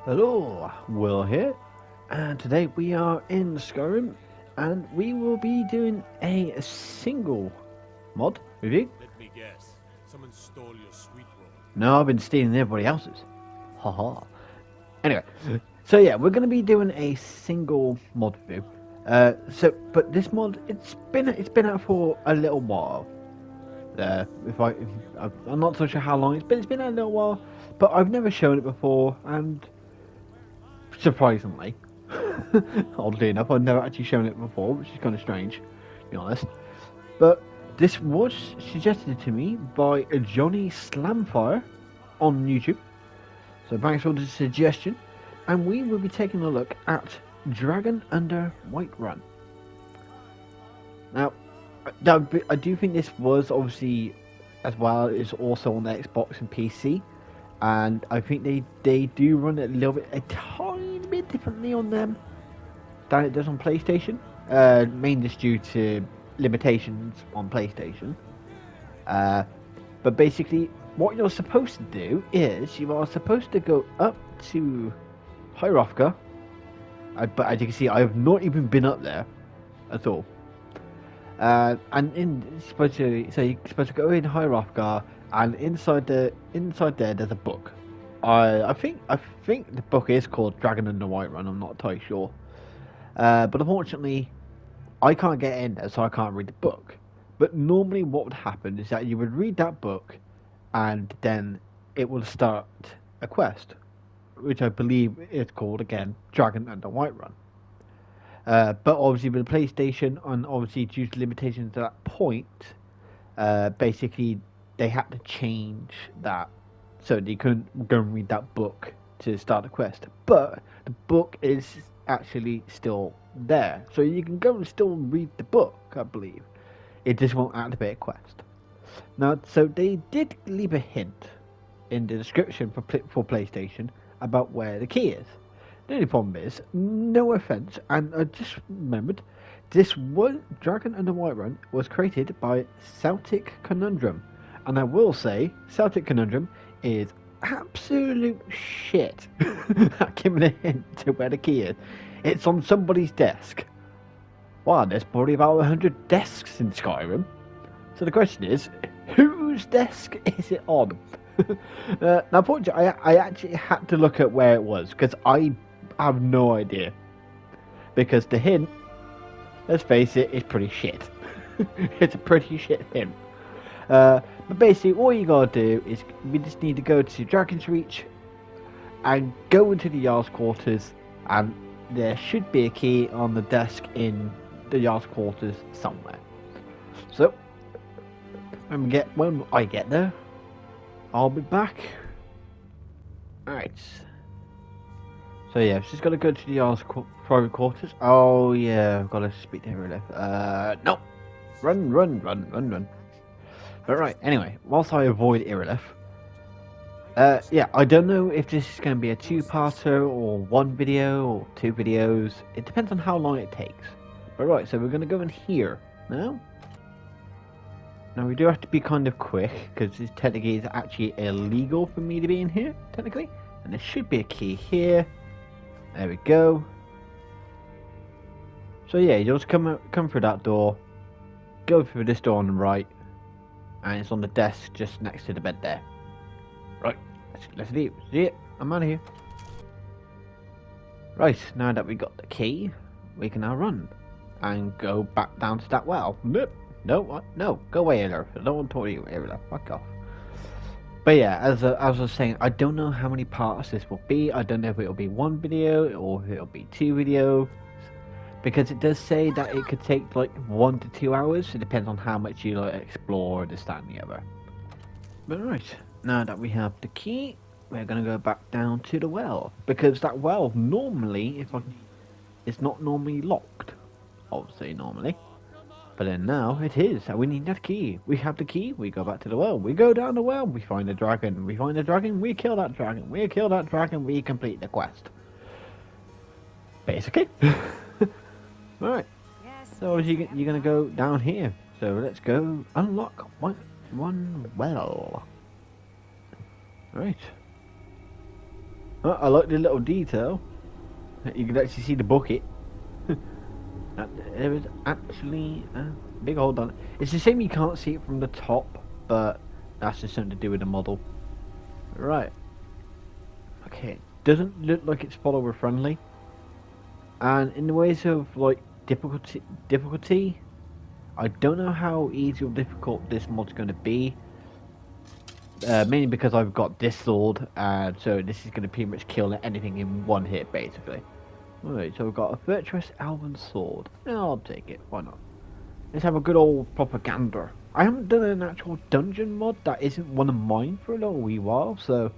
Hello, Will here, and today we are in Skyrim, and we will be doing a single mod review. Let me guess. Someone stole your sweet roll. No, I've been stealing everybody else's. Haha. Anyway, so yeah, we're going to be doing a single mod review. But this mod, it's been out for a little while. I'm not so sure how long it's been a little while, but I've never shown it before, and surprisingly, oddly enough, I've never actually shown it before, which is kind of strange, to be honest. But this was suggested to me by Johnny Slamfire on YouTube. So thanks for the suggestion, and we will be taking a look at Dragon Under Whiterun. Now, I do think this was obviously, as well, is also on the Xbox and PC. And I think they do run it a tiny bit differently on them than it does on PlayStation. Mainly just due to limitations on PlayStation. But basically, what you're supposed to do is you are supposed to go up to Hierofka. But as you can see, I have not even been up there at all. You're supposed to go in Hierofka. And inside there, there's a book. I think the book is called Dragon Under Whiterun. I'm not entirely sure, but unfortunately, I can't get in there, so I can't read the book. But normally, what would happen is that you would read that book, and then it will start a quest, which I believe is called again Dragon Under Whiterun. But obviously, with the PlayStation, and obviously due to limitations at that point, basically, they had to change that, so they couldn't go and read that book to start the quest. But the book is actually still there, so you can go and still read the book, I believe. It just won't activate a quest. Now, so they did leave a hint in the description for PlayStation about where the key is. The only problem is, no offense, and I just remembered, Dragon Under Whiterun was created by Celtic Conundrum. And I will say, Celtic Conundrum is absolute shit at giving a hint to where the key is. It's on somebody's desk. Wow, there's probably about 100 desks in Skyrim. So the question is, whose desk is it on? Now, unfortunately, I actually had to look at where it was, because I have no idea. Because the hint, let's face it, is pretty shit. It's a pretty shit hint. But basically, all you gotta do is we just need to go to Dragon's Reach and go into the Jarl's quarters, and there should be a key on the desk in the Jarl's quarters somewhere. So when I get there, I'll be back. Alright. So yeah, just gotta go to the Jarl's private quarters. Oh yeah, I've gotta speak to him. No! Run. But right, anyway, whilst I avoid Irilith, yeah, I don't know if this is going to be a two-parter, or one video, or two videos. It depends on how long it takes. But right, so we're going to go in here now. Now we do have to be kind of quick, because this technically is actually illegal for me to be in here, technically. And there should be a key here. There we go. So yeah, you just come through that door, go through this door on the right, and it's on the desk just next to the bed there. Right, let's leave. See it? I'm out of here. Right, now that we got the key, we can now run and go back down to that well. Nope. No, what? No, go away, Irilith. I don't want to talk to you, Irilith. Fuck off. But yeah, as I was saying, I don't know how many parts this will be. I don't know if it'll be one video or if it'll be two videos. Because it does say that it could take like 1 to 2 hours. It depends on how much you like explore this, that, and the other. But right, now that we have the key, we're gonna go back down to the well, because that well normally, it's not normally locked. Obviously, normally, but then now it is. And we need that key. We have the key. We go back to the well. We go down the well. We find the dragon. We find the dragon. We kill that dragon. We kill that dragon. We complete the quest. Basically. Alright, so you're going to go down here. So let's go unlock one well. Right. I like the little detail. You can actually see the bucket. There is actually a big hole down it. It's a shame you can't see it from the top, but that's just something to do with the model. Right. Okay. Doesn't look like it's follower friendly. And in the ways of like difficulty, I don't know how easy or difficult this mod's going to be. Mainly because I've got this sword, and so this is going to pretty much kill anything in one hit, basically. Alright, so we've got a virtuous elven sword. Yeah, I'll take it. Why not? Let's have a good old propaganda. I haven't done an actual dungeon mod that isn't one of mine for a little wee while, so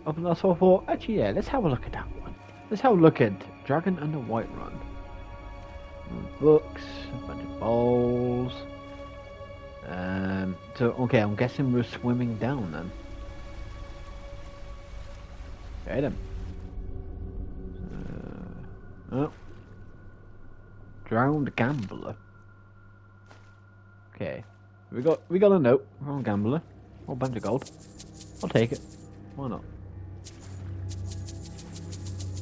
up and that's all I thought. Actually, yeah, let's have a look at that one. Let's have a look at Dragon Under Whiterun. Books, a bunch of bowls. So okay, I'm guessing we're swimming down then. Okay then. Oh. Drowned gambler. Okay. We got a note from a gambler. Oh, bunch of gold. I'll take it. Why not?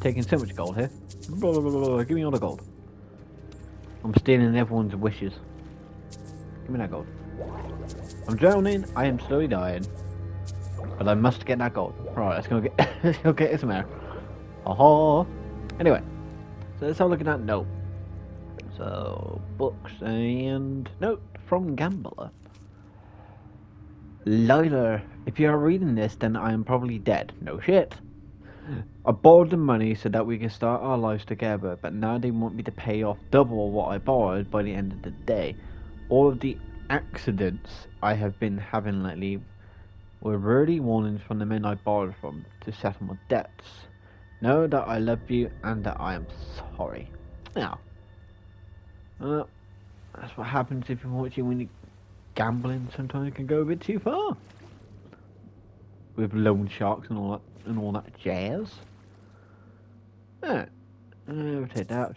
Taking so much gold here. Blah, blah, blah, blah. Give me all the gold. I'm stealing everyone's wishes. Give me that gold. I'm drowning. I am slowly dying. But I must get that gold. Right, let's go get let's go get some air. Aha. Anyway, so let's have a look at that note. So books and note from gambler. Lila, if you are reading this, then I am probably dead. No shit. I borrowed the money so that we can start our lives together, but now they want me to pay off double what I borrowed by the end of the day. All of the accidents I have been having lately were really warnings from the men I borrowed from to settle my debts. Know that I love you and that I am sorry. Now, that's what happens if you're when you're gambling. Sometimes it can go a bit too far with loan sharks and all that jazz. We'll take that,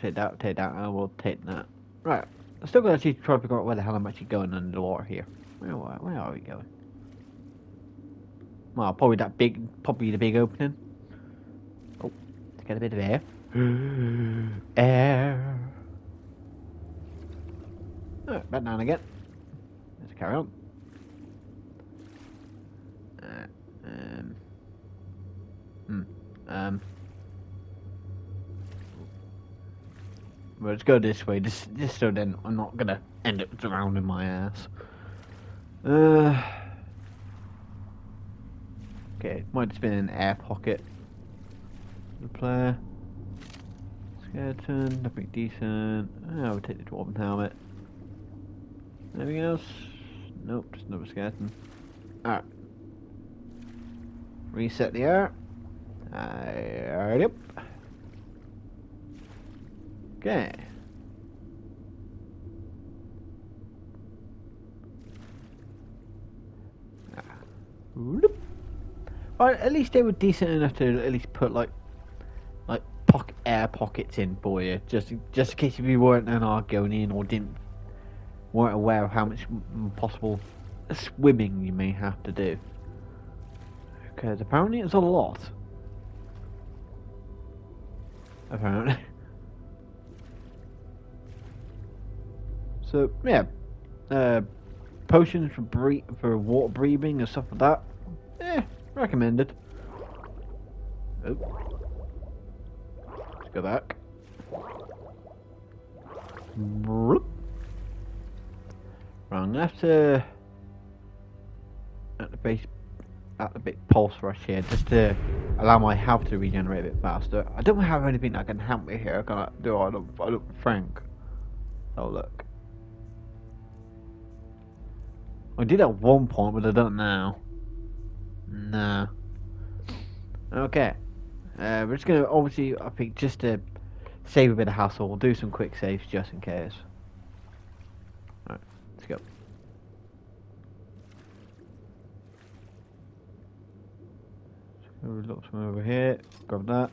I will take that. Right, I'm still gonna actually try to figure out where the hell I'm actually going under the water here. Where are we going? Well, probably the big opening. Oh, let's get a bit of air. Air. Alright, back down again. Let's carry on. Well, let's go this way, just so then I'm not gonna end up drowning my ass. Okay, might just been an air pocket. The player. Skeleton, nothing decent. We'll take the dwarven helmet. Anything else? Nope, just another skeleton. Alright. Reset the air. Yep. Okay. Well, at least they were decent enough to at least put like air pockets in for you, just in case if you weren't an Argonian or weren't aware of how much possible swimming you may have to do. Because apparently it's a lot. Apparently. So yeah, potions for water breathing and stuff like that. Recommended. Oh. Let's go back. Right, I'm gonna have to at the big pulse rush here just to allow my health to regenerate a bit faster. I don't have anything that can help me here. Can I do? I look frank. Oh look. I did at one point, but I don't now. Nah. Okay. We're just gonna obviously, I think, just to save a bit of hassle, we'll do some quick saves just in case. Alright, let's go. So we look from over here, grab that.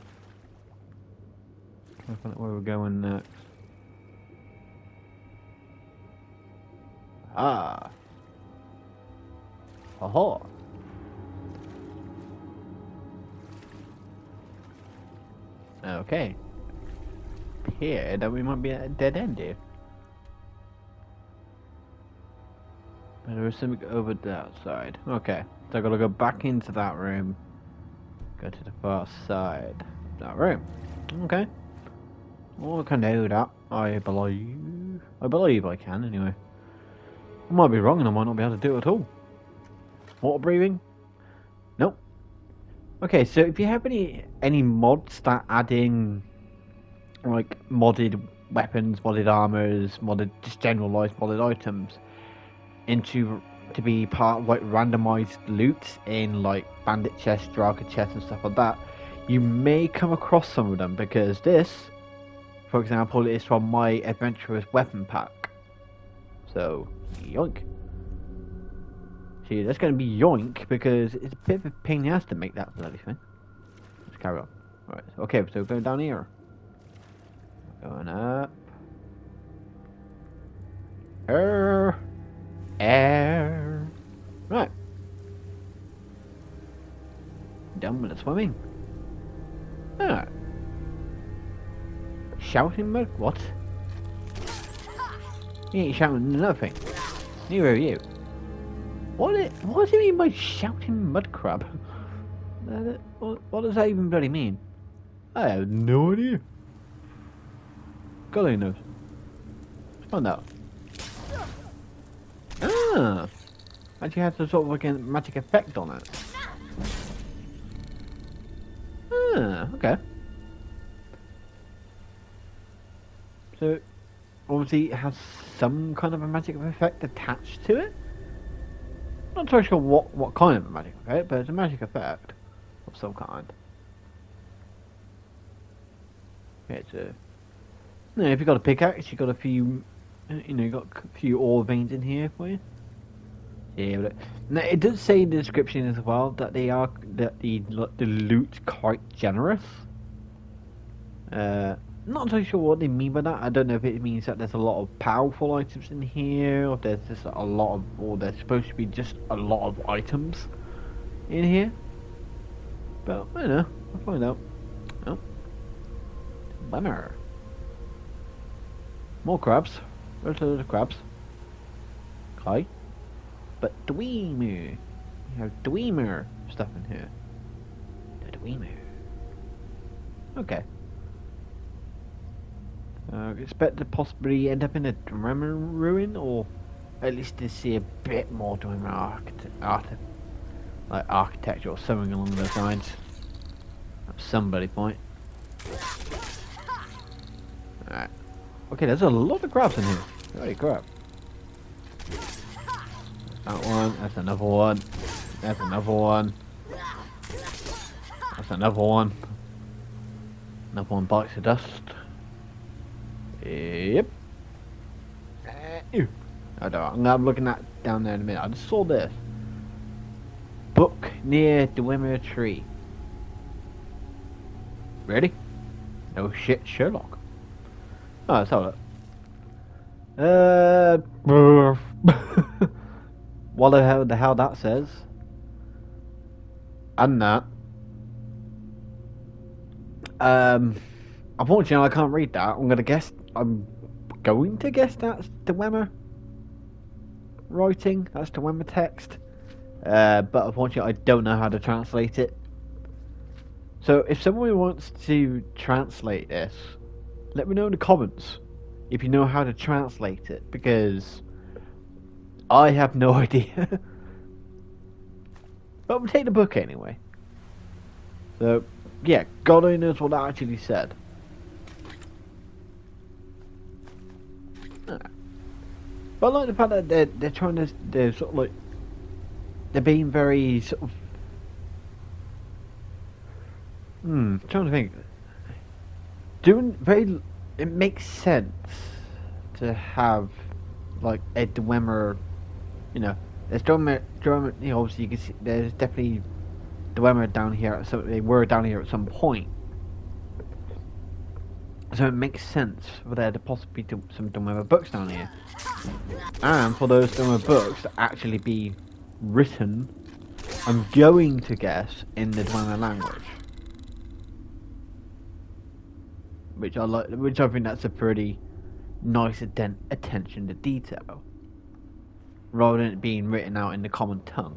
Try to find out where we're going next. Ah. Aha. Okay. Here, that we might be at a dead end here. But there is something over the outside. Okay, so I gotta go back into that room. Go to the far side of that room. Okay. Well, I can do that. I believe I can anyway. I might be wrong and I might not be able to do it at all. Water breathing? Nope. Okay, so if you have any mods that add in like modded weapons, modded armors, just generalized modded items to be part of like randomized loot in like bandit chests, dragon chests and stuff like that, you may come across some of them, because this, for example, is from my adventurous weapon pack. So yoink. See, that's going to be yoink because it's a bit of a pain in the ass to make that bloody thing. Let's carry on. Right, okay, so going down here. Going up. Air. Right. Done with the swimming. Ah. Shouting mud? What? You ain't shouting nothing. Neither are you. What does it mean by shouting mud crab? What does that even bloody mean? I have no idea. God only knows. Let's find out. Ah! Actually had some sort of like a magic effect on it. Ah, okay. So, obviously it has some kind of a magic effect attached to it. Not too sure what kind of a magic effect, but it's a magic effect of some kind. Okay, so if you've got a pickaxe, you've got a few, you got a few ore veins in here for you. Yeah, but now it does say in the description as well that the loot's quite generous. Not entirely sure what they mean by that. I don't know if it means that there's a lot of powerful items in here, or there's just a lot of, or there's supposed to be just a lot of items in here. But I don't know. I'll find out. Oh, bummer. More crabs. There's a lot of crabs. Okay. But Dweemer. You have Dweemer stuff in here. The Dweemer. Okay. Expect to possibly end up in a Dragonian ruin, or at least to see a bit more Dragonian architecture or something along those lines. At some bloody point. Alright. Okay, there's a lot of crabs in here. Holy crap. That one, that's another one. That's another one. That's another one. Another one bites the dust. Yep. I'm looking at down there in a minute. I just saw this. Book near Dweemer tree. Ready? No shit, Sherlock. Oh, let's have it. What the hell that says? And that. Unfortunately, I can't read that. I'm going to guess that's Dweemer writing. That's Dweemer text. But unfortunately, I don't know how to translate it. So, if someone wants to translate this, let me know in the comments if you know how to translate it, because I have no idea. But we'll take the book anyway. So, yeah, God only knows what that actually said. But I like the fact that they're trying to, they're sort of like, they're being very sort of, trying to think. It makes sense to have like a Dweemer, there's Dweemer, obviously you can see there's definitely Dweemer down here, so they were down here at some point. So it makes sense for there to possibly be some Dweemer books down here. And for those Dweemer books to actually be written, I'm going to guess, in the Dweemer language. which I like. Which I think that's a pretty nice attention to detail, rather than it being written out in the common tongue.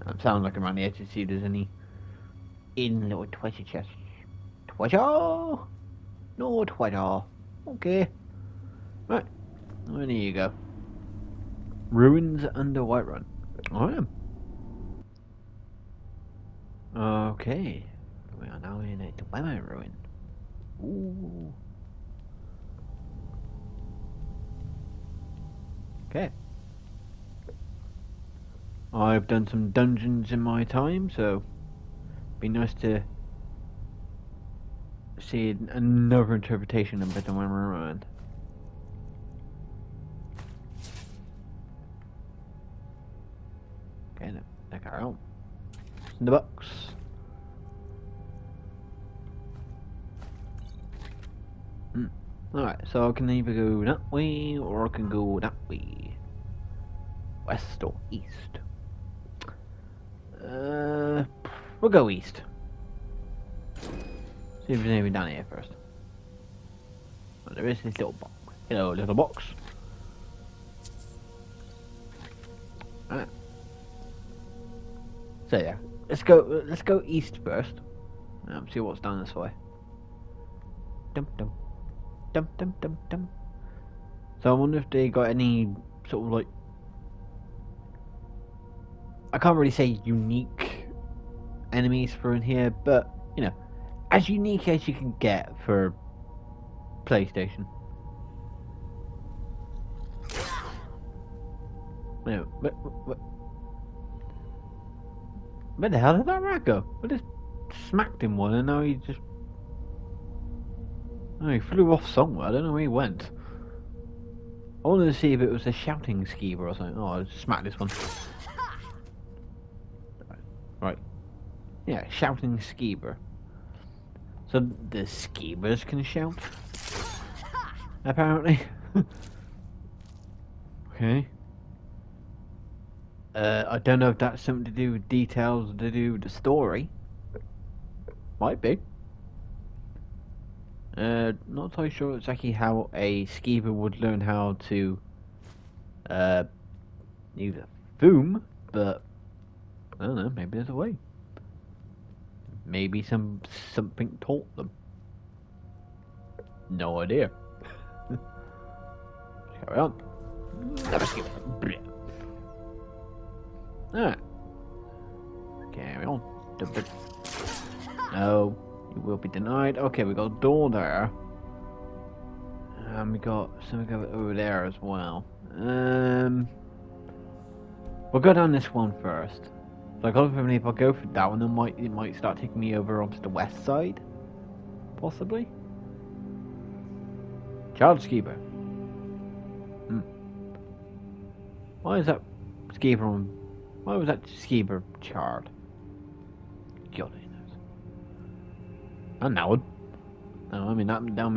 It sounds like around the edge to see if there's any in little treasure chests. Treasure? No treasure. Okay. Right. Well, there you go. Ruins under Whiterun. I am. Okay. We are now in a Dwemer ruin. Ooh. Okay. I've done some dungeons in my time, so be nice to see another interpretation of the Dwemer ruin. Okay, now carry on. In the box. Alright, so I can either go that way or I can go that way. West or east. We'll go east. See if there's anything down here first. Well, there is this little box. Hello, little box. Alright. So yeah, let's go east first. See what's down this way. Dum dum dum dum dum dum. So I wonder if they got any sort of like, I can't really say unique enemies for in here, but you know, as unique as you can get for PlayStation. You know, where the hell did that rat go? I just smacked him one and now he just... Oh, he flew off somewhere. I don't know where he went. I wanted to see if it was a shouting skeever or something. Oh, I just smacked this one. Right. Yeah, shouting skeever. So the skeevers can shout? Apparently. Okay. I don't know if that's something to do with details to do with the story. Might be. Not entirely sure exactly how a skeever would learn how to use a boom, but I don't know, maybe there's a way. Maybe something taught them. No idea. Carry on. Never skip. Alright. Carry on. No, you will be denied. Okay, we got a door there. And we got something over there as well. We'll go down this one first. Like, obviously, if I go for that one, it might start taking me over onto the west side, possibly. Child skeever. Why is that skeever on? Why was that skeever charred? God knows. And that one. No, I mean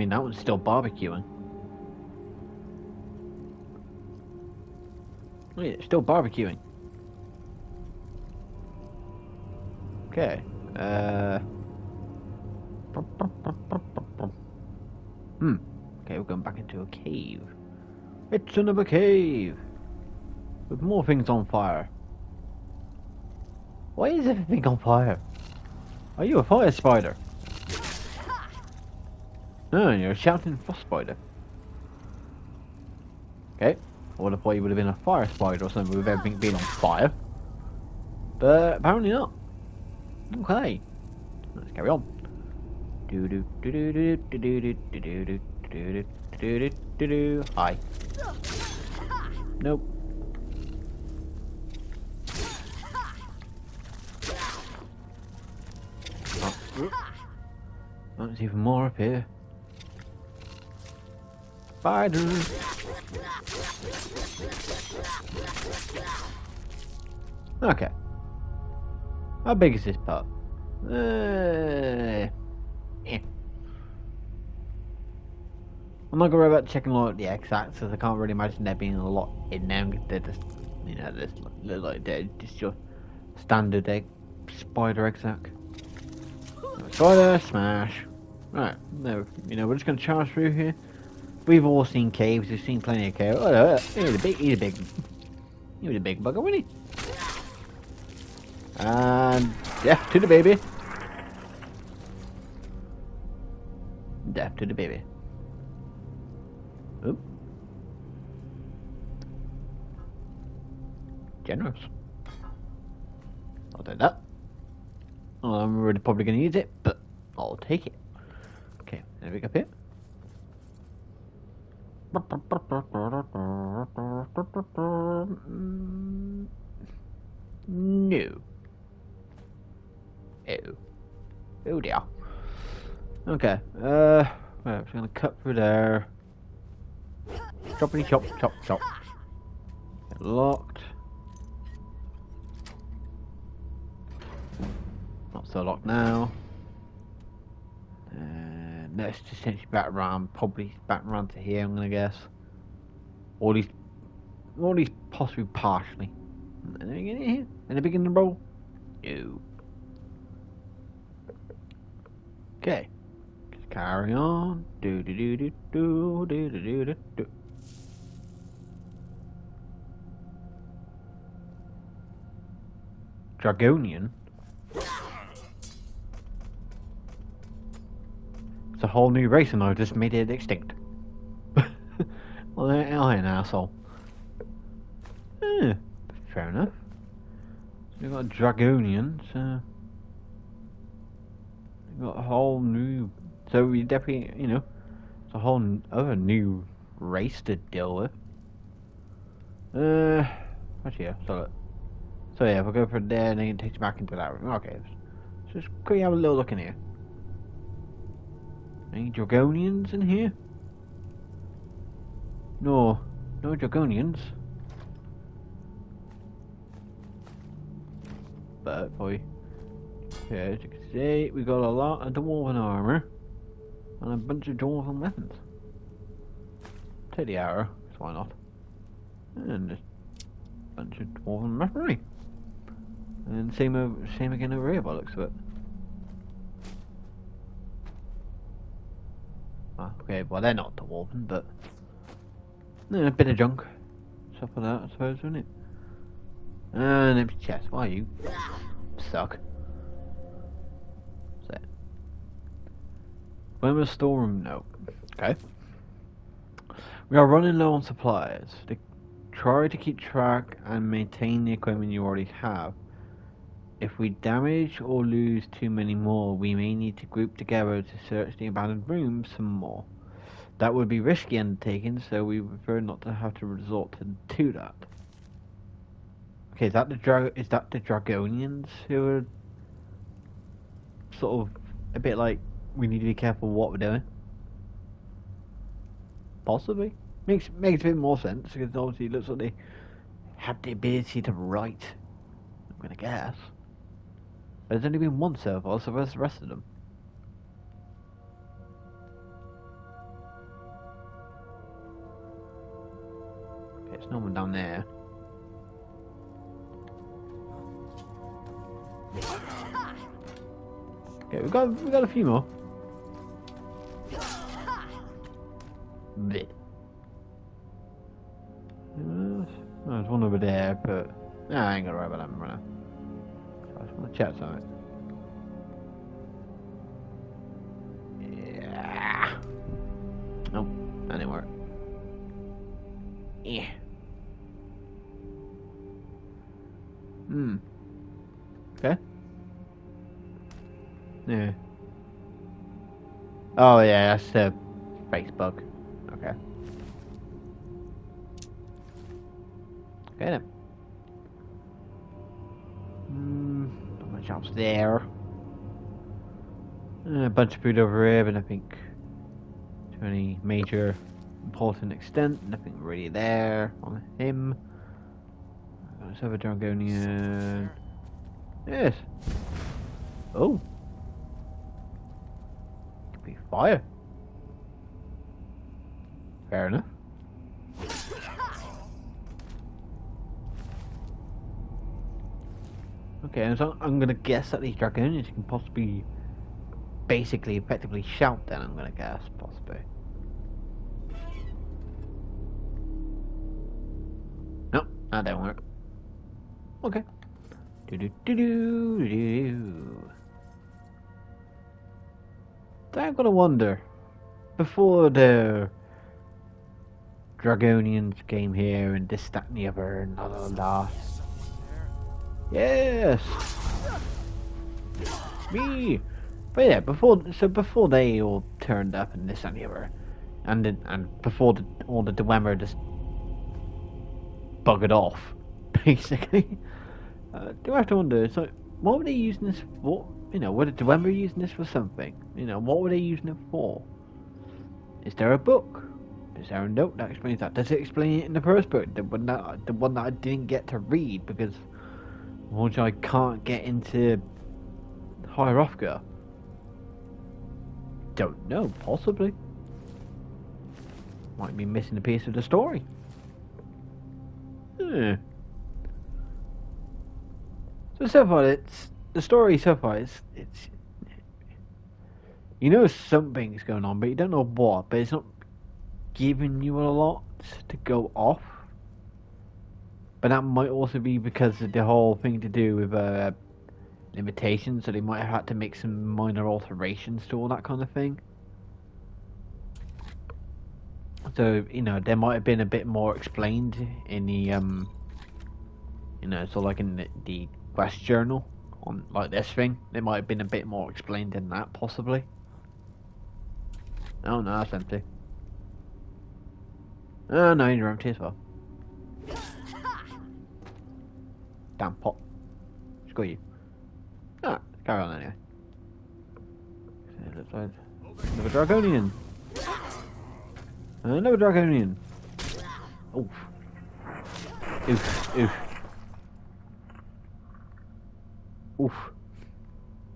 that one's still barbecuing. Wait, it's still barbecuing. Okay. Okay, we're going back into a cave. It's another cave with more things on fire. Why is everything on fire? Are you a fire spider? No, you're a shouting frost spider. Okay, I would have thought you would have been a fire spider or something with everything being on fire. But apparently not. Okay, let's carry on. Hi. Nope. Oh, there's even more up here. Spiders. Okay. How big is this part? Yeah. I'm not gonna worry about checking all the exacts, as I can't really imagine there being a lot in them. They're just, you know, they're like they're just your standard egg spider exact. Spider, smash. Right, no, you know, we're just gonna charge through here. We've all seen caves, we've seen plenty of caves. Oh, he's a big, he was a big bugger, wasn't he? And death to the baby. Death to the baby. Oop. Generous. I'll do that. Oh, I'm really probably going to use it, but I'll take it. Okay, anything up here? No. Oh. Oh dear. Okay, right, I'm just gonna cut through there. Choppity chop, chop, chop. Get locked. Not so locked now. Let's just essentially back around, probably back around to here, I'm gonna guess. Or at least possibly partially. Anything in here? Any big in the roll? No. Okay. Just carry on. Do do do do do do do do do. Dragonian? It's a whole new race and I just made it extinct. Well, I an asshole. Fair enough. So we've got Dragonians. We've got a whole new... So we definitely, you know, it's a whole other new race to deal with. Actually, yeah, so yeah, if I go for there, then it takes you back into that room. Okay, so just quickly have a little look in here. Any Dragonians in here? No Dragonians. But boy, yeah, as you can see, we got a lot of dwarven armor and a bunch of dwarven weapons. Take the arrow, so why not? And just a bunch of dwarven weaponry. And same again over here by the looks of it. Ah, okay, well they're not dwarven, but a bit of junk. Stuff like that, I suppose, isn't it? And empty chest. Why you suck? What's that? When was storeroom? No. Okay. We are running low on supplies. Try to keep track and maintain the equipment you already have. If we damage or lose too many more, we may need to group together to search the abandoned rooms some more. That would be risky undertaking, so we prefer not to have to resort to that. Okay, is that the Dragonians who are sort of a bit like we need to be careful what we're doing? Possibly. Makes a bit more sense because obviously it looks like they have the ability to write. I'm gonna guess. But there's only been one so far, so where's the rest of them? Okay, it's no one down there. Okay, we got a few more. Blech. There's one over there, but I ain't gonna worry about that right now. I just want to chat something. Yeah. Nope, that didn't work. Yeah. Okay. Yeah. Oh yeah, that's the face bug. Okay. Okay then. Not much else there. A bunch of food over here, but I think to any major important extent, nothing really there on him. Let's have a Dragonian. Yes. Oh. Could be fire. Fair enough. Okay, so I'm gonna guess that these Dragonians can possibly basically effectively shout then, I'm gonna guess, possibly. Nope, that didn't work. Okay. So I'm gonna wonder, before the Dragonians came here and this, that and the other and la la la. Yes! Me! But yeah, before they all turned up and this and the other, and before all the Dwemer just buggered off, basically, do I have to wonder, so what were they using this for? You know, were the Dwemer using this for something? You know, what were they using it for? Is there a book? Is there a note that explains that? Does it explain it in the first book? The one that I didn't get to read because I can't get into Hierofka. Don't know, possibly. Might be missing a piece of the story. So far, it's the story. So far, it's you know something's going on, but you don't know what. But it's not giving you a lot to go off. But that might also be because of the whole thing to do with limitations, so they might have had to make some minor alterations to all that kind of thing. So, you know, there might have been a bit more explained in the, you know, so like in the quest journal on like this thing. There might have been a bit more explained in that, possibly. Oh no, that's empty. Oh no, you're empty as well. Damn pot. Screw you. Ah, carry on anyway. Looks like another Dragonian. Another Dragonian. Oof. Oof. Oof. Oof.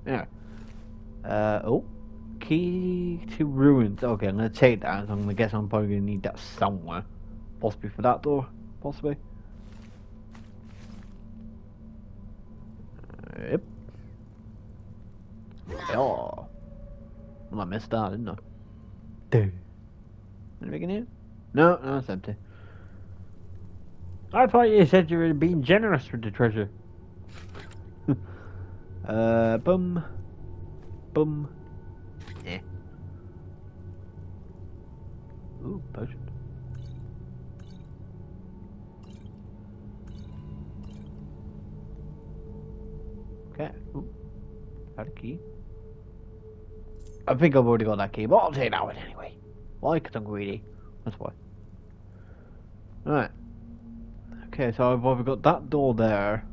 Yeah. Oh. Key to ruins. Okay, I'm gonna take that. So I'm gonna guess I'm probably gonna need that somewhere. Possibly for that door. Possibly. Yep. Oh. Well, I missed that, didn't I? Dude. Anything in here? No, it's empty. I thought you said you were being generous with the treasure. Boom. Boom. Yeah. Ooh, potion. Okay. Ooh. Got a key. I think I've already got that key, but I'll take that one anyway. Why? Because I'm greedy. That's why. Alright. Okay, so I've either got that door there.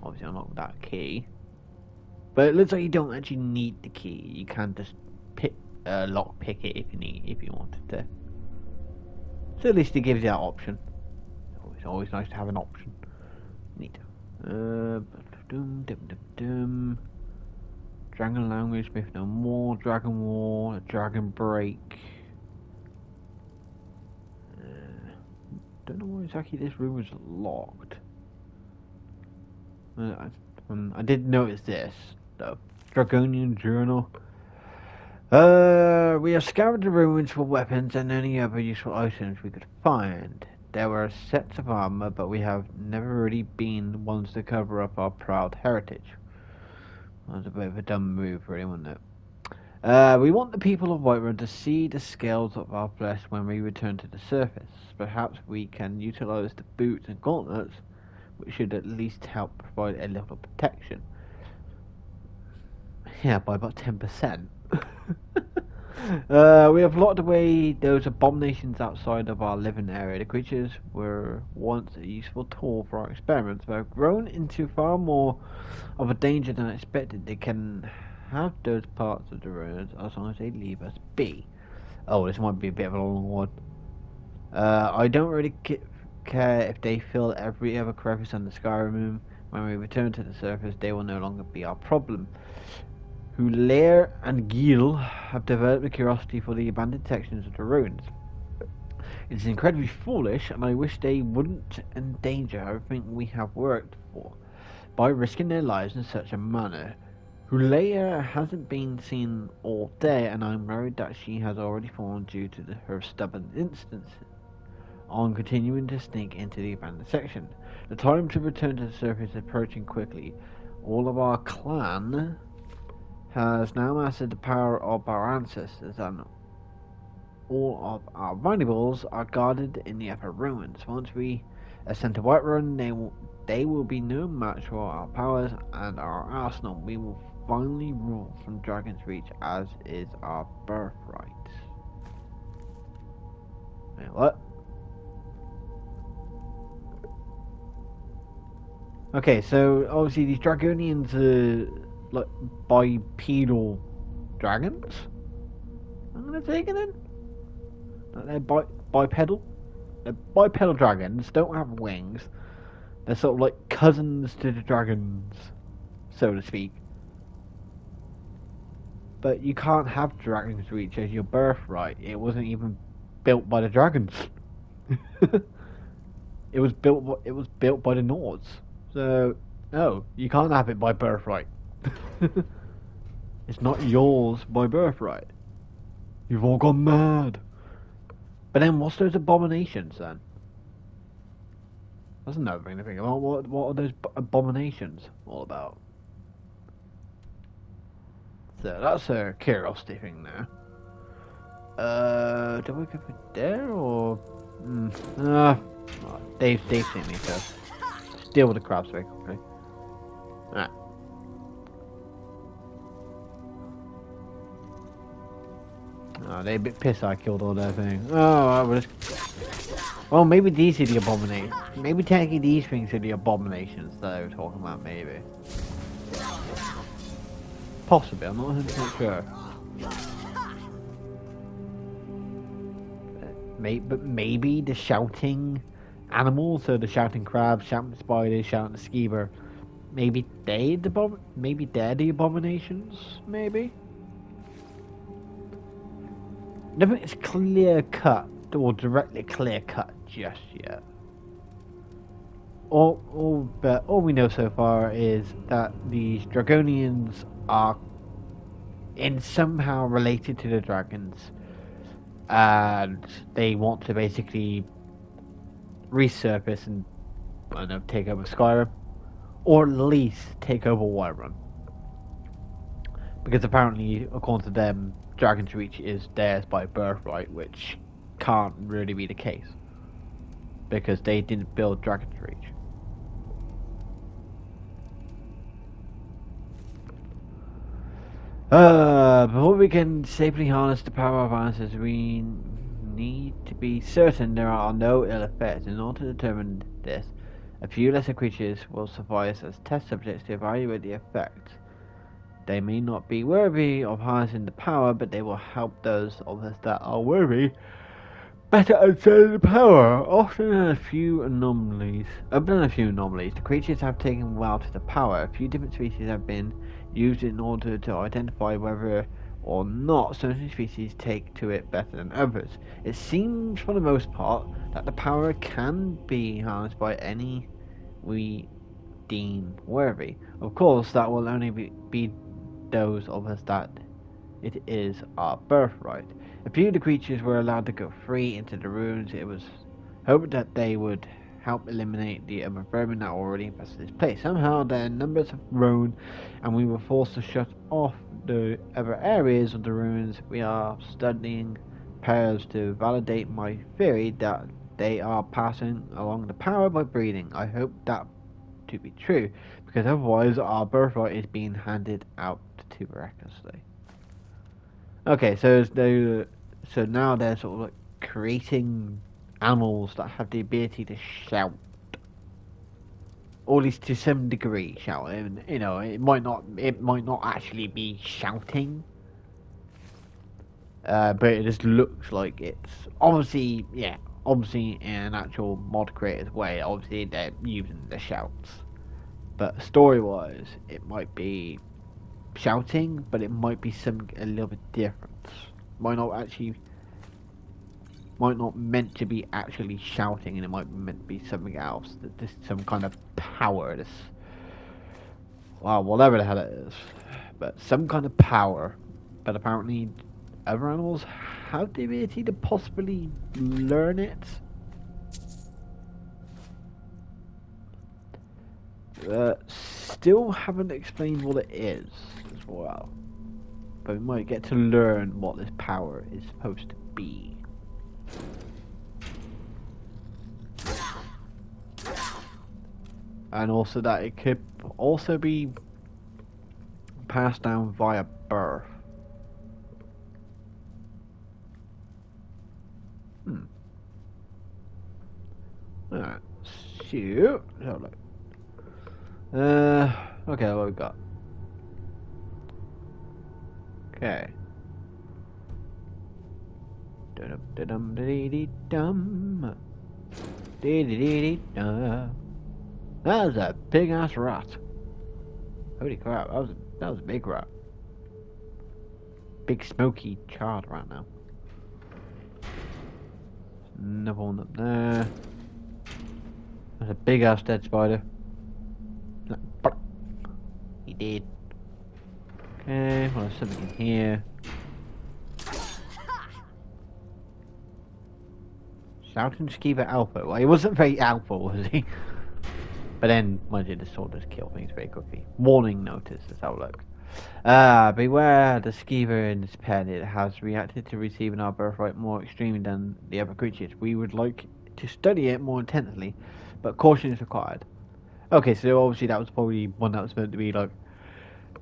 Obviously I'm not with that key. But it looks like you don't actually need the key. You can just lock pick it if you wanted to. So at least it gives you that option. It's always nice to have an option. Neat. Dragon language, Smith no more, Dragon War, Dragon Break. Don't know why exactly this room is locked. I did notice this though. Dragonian journal. We have scoured the ruins for weapons and any other useful items we could find. There were sets of armor, but we have never really been ones to cover up our proud heritage. That was a bit of a dumb move, really, wasn't it? We want the people of Whiterun to see the scales of our flesh when we return to the surface. Perhaps we can utilize the boots and gauntlets, which should at least help provide a little protection. Yeah, by about 10%. We have locked away those abominations outside of our living area. The creatures were once a useful tool for our experiments, but have grown into far more of a danger than expected. They can have those parts of the ruins as long as they leave us be. Oh, this might be a bit of a long one. I don't really care if they fill every other crevice on the Skyrim. When we return to the surface, they will no longer be our problem. Lair and Gil have developed a curiosity for the abandoned sections of the ruins. It's incredibly foolish, and I wish they wouldn't endanger everything we have worked for by risking their lives in such a manner. Hulea hasn't been seen all day, and I'm worried that she has already fallen due to her stubborn instance on continuing to sneak into the abandoned section. The time to return to the surface is approaching quickly. All of our clan has now mastered the power of our ancestors, and all of our valuables are guarded in the upper ruins. Once we ascend to Whiterun, they will be no match for our powers and our arsenal. We will finally rule from Dragon's Reach, as is our birthright. Wait, what? Okay, so obviously these Dragonians are like bipedal dragons. I'm gonna take it in. They're bipedal. They're bipedal dragons. Don't have wings. They're sort of like cousins to the dragons, so to speak. But you can't have Dragon's Reach as your birthright. It wasn't even built by the dragons. It was built by the Nords. So no, you can't have it by birthright. It's not yours by birthright. You've all gone mad. But then what's those abominations then? That's another thing to think about. What are those abominations all about? So that's a curiosity thing there. Do we go for there or? They've seen me, so just deal with the crabs very quickly. Alright. Oh, they're a bit pissed I killed all their things. Oh, well, maybe these are the abominations. Maybe technically these things are the abominations that I was talking about, maybe. Possibly, I'm not 100% sure. But maybe the shouting animals, so the shouting crabs, shouting spiders, shouting skeever, maybe they're the abominations, maybe? Nothing is clear cut or directly clear cut just yet. All we know so far is that these Dragonians are somehow related to the dragons, and they want to basically resurface and take over Skyrim, or at least take over Whiterun. Because apparently, according to them, Dragon's Reach is theirs by birthright, which can't really be the case, because they didn't build Dragon's Reach. Before we can safely harness the power of answers, we need to be certain there are no ill effects. In order to determine this, a few lesser creatures will suffice as test subjects to evaluate the effects. They may not be worthy of harnessing the power, but they will help those of us that are worthy better understand the power. Often than a few anomalies, the creatures have taken well to the power. A few different species have been used in order to identify whether or not certain species take to it better than others. It seems, for the most part, that the power can be harnessed by any we deem worthy. Of course, that will only be those of us that it is our birthright. A few of the creatures were allowed to go free into the ruins. It was hoped that they would help eliminate the other vermin that already infested this place. Somehow their numbers have grown, and we were forced to shut off the other areas of the ruins. We are studying pairs to validate my theory that they are passing along the power by breeding. I hope that to be true, because otherwise our birthright is being handed out too recklessly. Okay, so now they're sort of like creating animals that have the ability to shout, or at least to some degree shout. And it might not actually be shouting, but it just looks like it's obviously in an actual mod creator's way. Obviously they're using the shouts, but story-wise it might be shouting, but it might be a little bit different. Might might not meant to be actually shouting, and it might be meant to be something else. That this some kind of power. This, well, whatever the hell it is, but some kind of power. But apparently, other animals have the ability to possibly learn it. Still haven't explained what it is as well. But we might get to learn what this power is supposed to be. And also that it could also be passed down via birth. Alright, so, let's have a look. Okay, what we got? Okay. Dum-dum-dee-dee-dum. Dee-dee-dee-dee-dum. That was a big ass rat. Holy crap, that was a big rat. Big smoky charred rat now. Another one up there. There's a big ass dead spider. He did. Okay, well there's something in here. Shouting Skeever Alpha. Well, he wasn't very alpha, was he? But then, mind you, the sword does kill things very quickly. Warning notice, that's how it looks. Beware the Skeever in this pen. It has reacted to receiving our birthright more extremely than the other creatures. We would like to study it more intensely, but caution is required. Okay, so obviously that was probably one that was meant to be like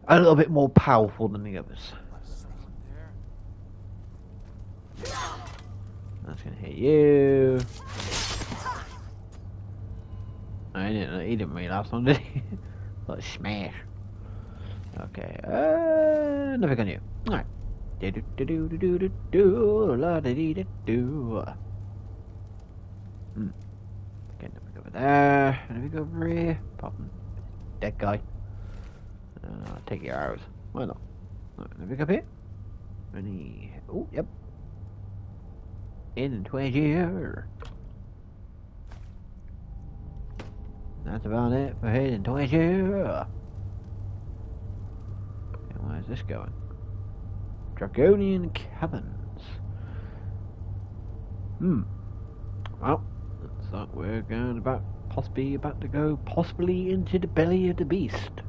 a little bit more powerful than the others. That's gonna hit you. He didn't really last long, did he? Like smash. Okay, nothing on you. Alright. Okay, nothing over there. Nothing over here. Popping. Dead guy. Take your arrows. Why not? Alright, nothing up here. Any. Oh, yep. In treasure. That's about it for hidden treasure. And where's this going? Dragonian caverns. Well, looks like we're going possibly about to go into the belly of the beast.